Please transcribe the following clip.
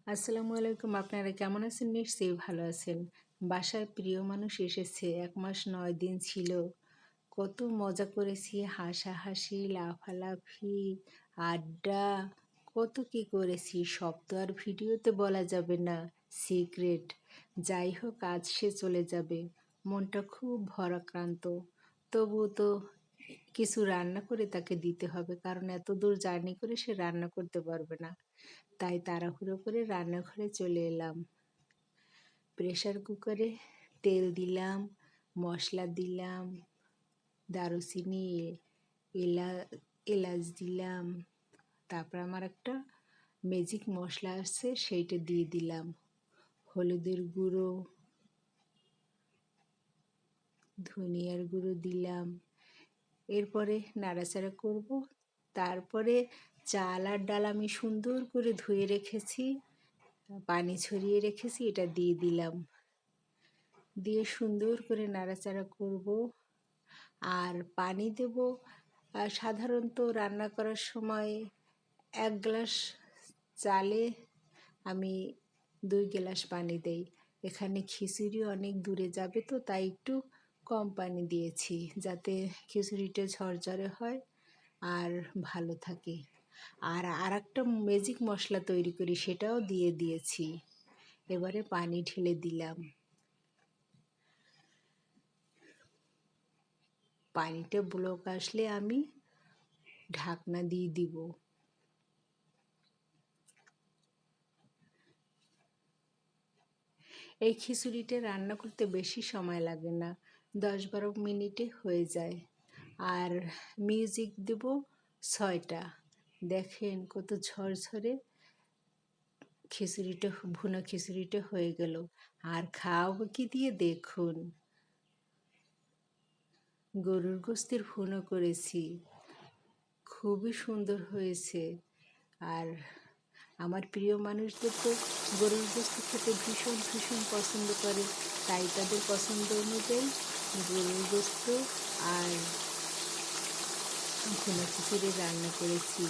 আসসালামু আলাইকুম। আপনারা কেমন আছেন? নিশ্চয়ই ভালো আছেন। বাসায় প্রিয় মানুষ এসেছে। ১ মাস ৯ দিন ছিল। কত মজা করেছি, হাসাহাসি, লাফালাফি, আড্ডা, কত কি করেছি। সব তো আর ভিডিওতে বলা যাবে না, সিক্রেট। যাই হোক, আজ সে চলে যাবে। মনটা খুব ভারাক্রান্ত। তবুও তো কিছু রান্না করে তাকে দিতে হবে, কারণ এত দূর জার্নি করে সে রান্না করতে পারবে না। তাই তাড়াহুড়ো করে রান্নাঘরে চলে এলাম। প্রেসার কুকারে তেল দিলাম, মশলা দিলাম, দারুচিনি, এলা এলাচ দিলাম। তারপর আমার একটা ম্যাজিক মশলা আছে, সেইটা দিয়ে দিলাম। হলুদের গুঁড়ো, ধনিয়ার গুঁড়ো দিলাম। এরপরে নাড়াচাড়া করব। তারপরে চাল আর ডাল আমি সুন্দর করে ধুয়ে রেখেছি, পানি ছড়িয়ে রেখেছি, এটা দিয়ে দিলাম। দিয়ে সুন্দর করে নাড়াচাড়া করব। আর পানি দেব। সাধারণত রান্না করার সময় ১ গ্লাস চালে আমি ২ গ্লাস পানি দেই। এখানে খিচুড়ি অনেক দূরে যাবে, তো তাই একটু কম পানি দিয়েছি, যাতে খিচুড়িটা ঝরঝরে হয় আর ভালো থাকে। আর একটা ম্যাজিক মশলা তৈরি করি, সেটাও দিয়ে দিয়েছি। এবারে পানি ঢেলে দিলাম। পানিটা বলক আসলে আমি ঢাকনা দিয়ে দিব। এই খিচুড়িটা রান্না করতে বেশি সময় লাগে না, ১০-১২ মিনিটে হয়ে যায়। আর মিউজিক দেব ৬টা। দেখেন কত ঝরঝরে খিচুড়িটা, ভুনা খিচুড়িটা হয়ে গেল। আর খাওয়াবো কি দিয়ে দেখুন। গরুর গোশতের ভুনা করেছি, খুবই সুন্দর হয়েছে। আর আমার প্রিয় মানুষদের তো গরুর গোশত খেতে ভীষণ ভীষণ পছন্দ করে, তাই তাদের পছন্দ অনুযায়ী গরুর গোশত আর ভুনা খিচুড়ি রান্না করেছি।